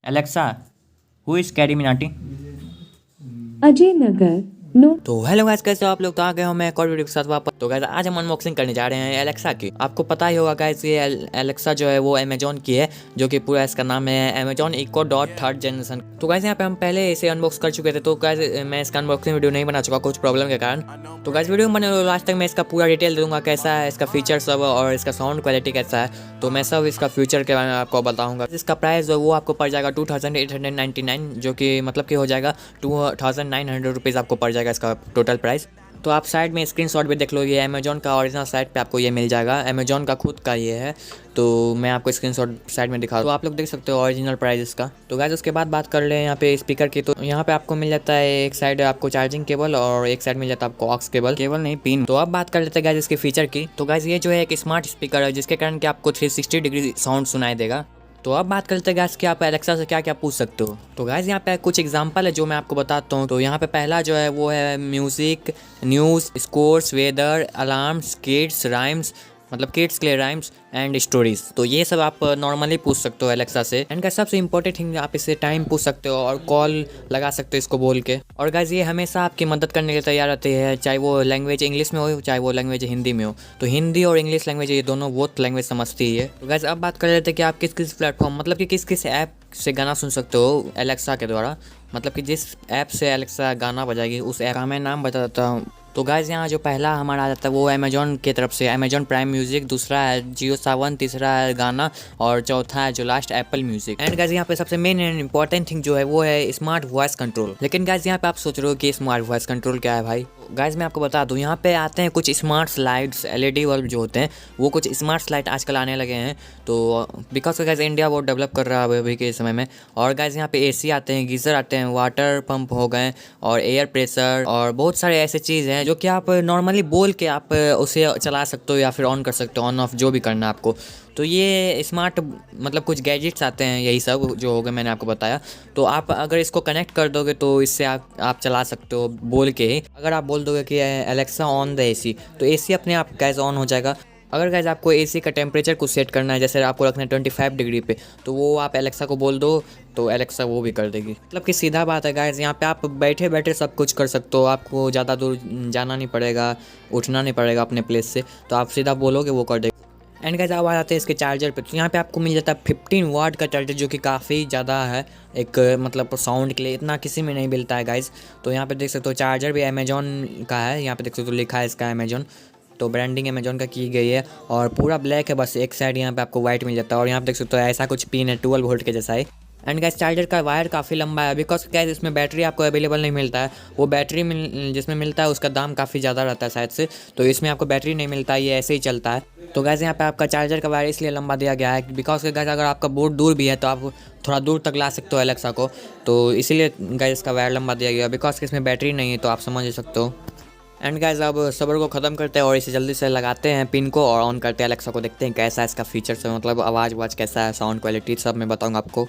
Alexa, who is Carry Minati? Ajay Nagar no. तो hello guys, कैसे हो आप लोग? तो आ गए हो मैं एक और वीडियो के साथ वापस। तो गाइस आज हम अनबॉक्सिंग करने जा रहे हैं एलेक्सा की। आपको पता ही होगा गाइस, ये एलेक्सा जो है वो अमेजोन की है, जो कि पूरा इसका नाम है Amazon Echo Dot third generation. तो गाइस यहाँ पे हम पहले इसे अनबॉक्स कर चुके थे, तो गाइस मैं इसका अनबॉक्सिंग वीडियो नहीं बना चुका कुछ प्रॉब्लम के कारण। तो गाइस वीडियो में बने लास्ट तक मैं इसका पूरा डिटेल दूंगा, कैसा है इसका फीचर सब और इसका साउंड क्वालिटी कैसा है। तो मैं सब इसका फ्यूचर के बारे में आपको बताऊंगा। इसका प्राइस जो वो आपको पड़ जाएगा 2899, जो कि मतलब कि हो जाएगा 2900 रुपीज़ आपको पड़ जाएगा इसका टोटल प्राइस। तो आप साइड में स्क्रीनशॉट भी देख लो, ये अमेजोन का ओरिजिनल साइट पे आपको ये मिल जाएगा, अमेजोन का खुद का ये है। तो मैं आपको स्क्रीनशॉट साइड में दिखा, तो आप लोग देख सकते हो ओरिजिनल प्राइस इसका। तो गाइस उसके बाद बात कर ले यहाँ पे स्पीकर की। तो यहाँ पे आपको मिल जाता है एक साइड आपको चार्जिंग केबल और एक साइड मिल जाता है आपको ऑक्स केबल नहीं पिन। तो अब बात कर लेते हैं गाइस इसके फीचर की। तो गाइस ये जो है एक स्मार्ट स्पीकर है, जिसके कारण कि आपको 360 डिग्री साउंड सुनाई देगा। तो अब बात करते हैं गाइस कि आप एलेक्सा से क्या क्या पूछ सकते हो। तो गाइस यहाँ पे कुछ एग्जांपल है जो मैं आपको बताता हूँ। तो यहाँ पे पहला जो है वो है music, news, scores, weather, alarms, kids, rhymes, मतलब किड्स के लिए राइम्स एंड स्टोरीज। तो ये सब आप नॉर्मली पूछ सकते हो एलेक्सा से। एंड गाइस सबसे इंपॉर्टेंट थिंग, आप इससे टाइम पूछ सकते हो और कॉल लगा सकते हो इसको बोल के। और गाइस ये हमेशा आपकी मदद करने के लिए तैयार रहती है, चाहे वो लैंग्वेज इंग्लिश में हो चाहे वो लैंग्वेज हिंदी में हो। तो हिंदी और इंग्लिश लैंग्वेज ये दोनों बहुत लैंग्वेज समझती है। तो गाइस अब बात कर लेते हैं कि आप किस किस प्लेटफॉर्म, मतलब कि किस किस ऐप से गाना सुन सकते हो एलेक्सा के द्वारा। मतलब कि जिस ऐप से एलेक्सा गाना बजाएगी उस ऐप का मैं नाम बता देता हूँ। तो गाइस यहाँ जो पहला हमारा आ जाता है वो अमेजोन की तरफ से अमेजोन प्राइम म्यूजिक, दूसरा है जियो सावन, तीसरा है गाना और चौथा है जो last Apple music. And guys यहाँ पे सबसे मेन एंड इंपॉर्टेंट थिंग जो है वो है स्मार्ट वॉइस कंट्रोल। लेकिन गाइस यहाँ पे आप सोच रहे हो कि स्मार्ट वॉइस कंट्रोल क्या है भाई। गाइस मैं आपको बता दूं, यहाँ पे आते हैं कुछ स्मार्ट स्लाइड्स, एलईडी बल्ब जो होते हैं वो कुछ स्मार्ट स्लाइड आजकल आने लगे हैं। तो बिकॉज गाइस इंडिया बहुत डेवलप कर रहा है अभी के समय में। और गाइस यहाँ पे एसी आते हैं, गीजर आते हैं, वाटर पंप हो गए और एयर प्रेशर और बहुत सारे ऐसे चीज़ हैं जो कि आप नॉर्मली बोल के आप उसे चला सकते हो या फिर ऑन कर सकते हो, ऑन ऑफ जो भी करना है आपको। तो ये स्मार्ट मतलब कुछ गैजेट्स आते हैं, यही सब जो हो गए मैंने आपको बताया। तो आप अगर इसको कनेक्ट कर दोगे तो इससे आप चला सकते हो बोल के ही। अगर आप बोल दोगे कि एलेक्सा ऑन द एसी, तो एसी अपने आप गैस ऑन हो जाएगा। अगर गैस आपको एसी का टेम्परेचर को सेट करना है, जैसे आपको रखना है 25 डिग्री पे, तो वो आप एलेक्सा को बोल दो तो एलेक्सा वो भी कर देगी। मतलब कि सीधा बात है गाइस, यहाँ पे आप बैठे बैठे सब कुछ कर सकते हो, आपको ज़्यादा दूर जाना नहीं पड़ेगा, उठना नहीं पड़ेगा अपने प्लेस से। तो आप सीधा बोलोगे वो कर देगी। एंड गाइस अब आ जाते हैं इसके चार्जर पे। तो यहाँ पे आपको मिल जाता है 15 वाट का चार्जर, जो कि काफ़ी ज़्यादा है एक मतलब साउंड के लिए, इतना किसी में नहीं मिलता है गाइस। तो यहाँ पे देख सकते हो चार्जर भी अमेजोन का है, यहाँ पे देख सकते हो लिखा है इसका अमेजोन। तो ब्रांडिंग अमेजोन का की गई है और पूरा ब्लैक है, बस एक साइड यहाँ पे आपको वाइट मिल जाता है। और यहाँ पे देख सकते हो ऐसा कुछ पिन है 12 वोल्ट के जैसा है। एंड गैस चार्जर का वायर काफ़ी लंबा है, बिकॉज गैस इसमें बैटरी आपको अवेलेबल नहीं मिलता है। वो बैटरी जिसमें मिलता है उसका दाम काफ़ी ज़्यादा रहता है शायद से, तो इसमें आपको बैटरी नहीं मिलता, ये ऐसे ही चलता है। तो गैस यहाँ पे आपका चार्जर का वायर इसलिए लंबा दिया गया है बिकॉज गैस अगर आपका बोर्ड दूर भी है तो आप थोड़ा दूर तक ला सकते हो एलेक्सा को। तो इसीलिए गैस इसका वायर लंबा दिया गया, बिकॉज इसमें बैटरी नहीं है, तो आप समझ सकते हो। एंड गाइस अब सबर को ख़त्म करते हैं और इसे जल्दी से लगाते हैं पिन को और ऑन करते हैं एलेक्सा को, देखते हैं कैसा है इसका फीचर्स है, मतलब आवाज़ वाज कैसा है, साउंड क्वालिटी सब मैं बताऊंगा आपको।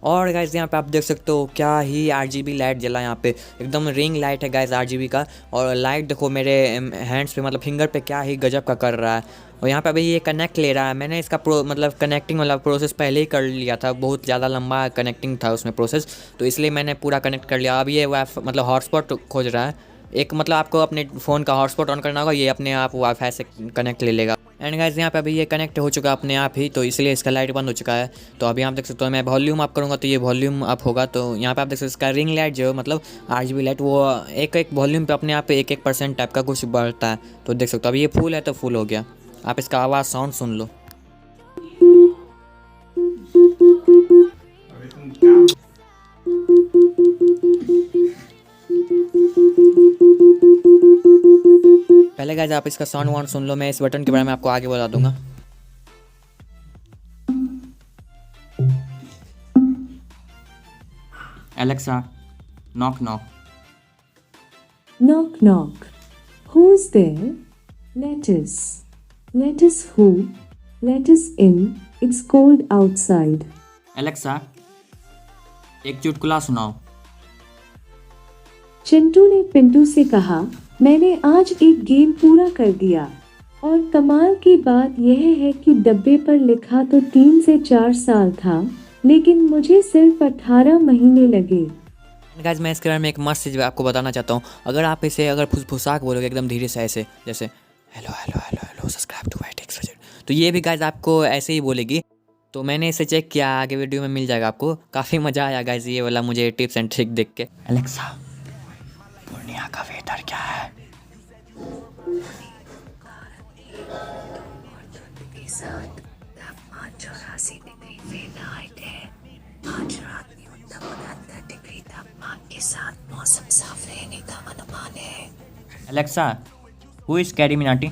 और गाइस यहाँ पे आप देख सकते हो क्या ही RGB लाइट जला, यहाँ पे एकदम रिंग लाइट है गाइस RGB का। और लाइट देखो मेरे हैंड्स पे, मतलब फिंगर पे क्या ही गजब का कर रहा है। और यहाँ पे अभी ये कनेक्ट ले रहा है, मैंने इसका मतलब कनेक्टिंग वाला प्रोसेस पहले ही कर लिया था, बहुत ज़्यादा लंबा कनेक्टिंग था उसमें प्रोसेस, तो इसलिए मैंने पूरा कनेक्ट कर लिया। अब ये मतलब हॉटस्पॉट खोज रहा है एक, मतलब आपको अपने फ़ोन का हॉटस्पॉट ऑन करना होगा, ये अपने आप वाईफाई से कनेक्ट ले लेगा। एंड गाइस यहाँ पे अभी ये कनेक्ट हो चुका अपने आप ही, तो इसलिए इसका लाइट बंद हो चुका है। तो अभी आप देख सकते हो मैं वॉल्यूम अप करूँगा तो ये वॉल्यूम अप होगा। तो यहाँ पे आप देख सकते हो इसका रिंग लाइट जो मतलब RGB लाइट, वो एक एक वॉल्यूम पे अपने आप 1% टाइप का कुछ बढ़ता है। तो देख सकते हो अभी ये फुल है तो फुल हो गया। आप इसका आवाज़ साउंड सुन लो। पहले गाइस आप इसका साउंड वाउंड सुन लो, मैं इस बटन के बारे में आपको आगे बता दूंगा। Alexa knock knock. Knock knock. Who's there? Lettuce. Lettuce who? Lettuce in. It's cold outside. Alexa एक चुटकुला सुनाओ। चिंटू ने पिंटू से कहा, मैंने आज एक गेम पूरा कर दिया। और कमाल की बात यह है कि डब्बे पर लिखा तो 3 से 4 साल था, लेकिन मुझे सिर्फ 18 महीने लगे। गाइस मैं इसके बारे में एक मस्त चीज़ आपको बताना चाहता हूँ। अगर आप इसे अगर फुसफुसाक बोलोगे एकदम धीरे से ऐसे, जैसे hello hello hello hello subscribe to my techs budget, तो ये भी गाइस आपको ऐसे ही बोलेगी। तो मैंने इसे चेक किया, आगे वीडियो में मिल जाएगा आपको। काफ़ी मज़ा आया गाइस ये वाला मुझे टिप्स एंड ट्रिक देख के। एलेक्सा, पूर्णिया का वेदर क्या है? आज रात न्यूनतम 69 डिग्री तापमान के साथ मौसम साफ रहने का अनुमान है। Alexa, who is Carry Minati?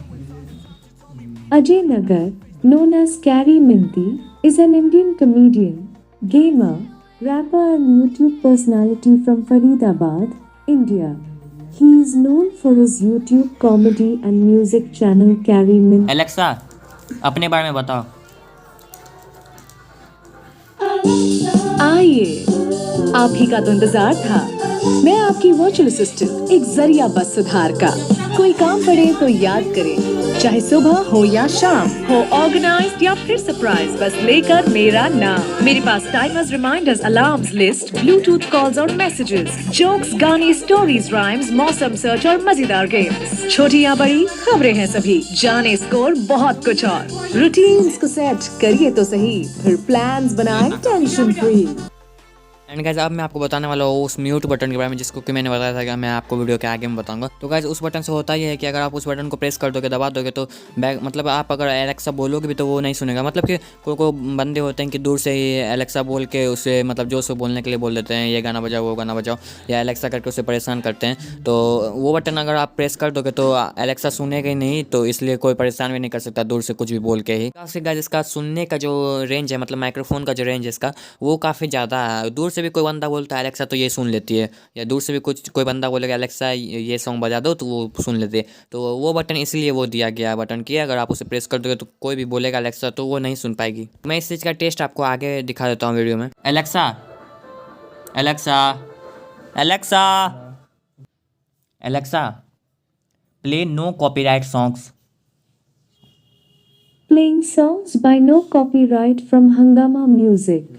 Ajay Nagar, known as Carrie Minty, is an Indian comedian, gamer, rapper and YouTube personality from Faridabad, India. He is known for his YouTube comedy and music channel Carrie Minty. Alexa, अपने बारे में बताओ। आइए, आप ही का तो इंतजार था। मैं आपकी वर्चुअल असिस्टेंट, एक जरिया बस सुधार का। कोई काम पड़े तो याद करें, चाहे सुबह हो या शाम हो, ऑर्गेनाइज्ड या फिर सरप्राइज, बस लेकर मेरा नाम। मेरे पास timers, reminders, alarms, list, bluetooth calls और मैसेजेस, जोक्स, गाने, स्टोरीज, राइम्स, मौसम सर्च और मजेदार गेम्स। छोटी या बड़ी खबरें हैं सभी, जाने स्कोर, बहुत कुछ और। रूटीन्स को सेट करिए तो सही, फिर प्लान्स बनाएं टेंशन फ्री। एंड गाइस अब मैं आपको बताने वाला हूँ उस म्यूट बटन के बारे में जिसको कि मैंने बताया था कि मैं आपको वीडियो के आगे में बताऊंगा। तो गाइस उस बटन से होता ही है कि अगर आप उस बटन को प्रेस कर दोगे, दबा दोगे, तो बैक मतलब आप अगर एलेक्सा बोलोगे भी तो वो नहीं सुनेगा। मतलब कि कोई बंदे होते हैं कि दूर से ही एलेक्सा बोल के उसे मतलब जो उसे बोलने के लिए बोल देते हैं, ये गाना बजाओ वो गाना बजाओ, या एलेक्सा करके उसे परेशान करते हैं। तो वो बटन अगर आप प्रेस कर दोगे तो एलेक्सा सुनेगा ही नहीं, तो इसलिए कोई परेशान भी नहीं कर सकता दूर से कुछ भी बोल के ही। काफ़ी गाइस इसका सुनने का जो रेंज है, मतलब माइक्रोफोन का जो रेंज है इसका, वो काफ़ी ज़्यादा है। दूर से भी कोई बंदा बोलता है एलेक्सा तो ये सुन लेती है, या दूर से भी कोई बंदा बोलेगा एलेक्सा ये सॉन्ग बजा दो तो वो सुन लेती है। तो वो बटन इसलिए वो दिया गया बटन की, अगर आप उसे प्रेस कर दोगे तो कोई भी बोलेगा एलेक्सा तो वो नहीं सुन पाएगी। मैं इस चीज़ का टेस्ट आपको आगे दिखा देता हूँ वीडियो में। Alexa, Alexa, Alexa, Alexa, play no copyright songs. Playing songs by no copyright from Hangama Music.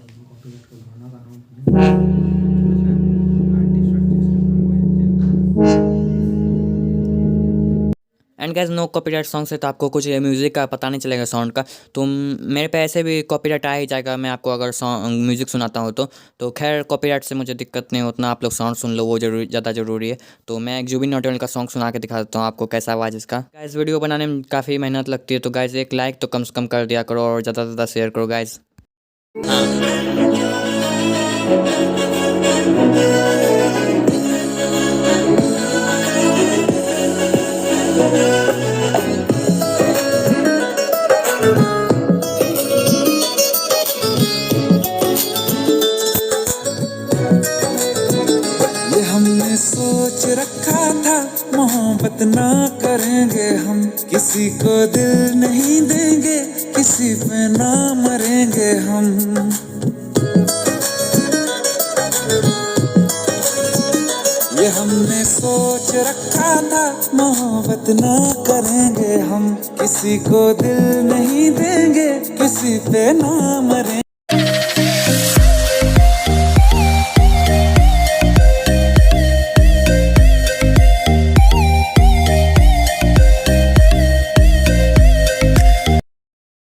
And guys no copyright song से तो आपको कुछ म्यूज़िक का पता नहीं चलेगा, साउंड का। तो मेरे पे ऐसे भी कॉपीराइट आ ही जाएगा मैं आपको अगर सॉन्ग म्यूज़िक सुनाता हूँ तो खैर कॉपीराइट से मुझे दिक्कत नहीं, उतना आप लोग साउंड सुन लो, वो जरूरी ज़्यादा ज़रूरी है। तो मैं एक जुबिन नौटियाल का सॉन्ग सुना के दिखा देता हूँ आपको कैसा आवाज़ इसका। गाइस वीडियो बनाने में काफ़ी मेहनत लगती है, तो गाइस एक लाइक तो कम से कम कर दिया करो और ज़्यादा से ज़्यादा शेयर करो गाइस। हमने सोच रखा था मोहब्बत ना करेंगे हम, किसी को दिल नहीं देंगे, किसी पे ना मरेंगे हम। ये हमने सोच रखा था मोहब्बत ना करेंगे हम, किसी को दिल नहीं देंगे, किसी पे ना मरेंगे।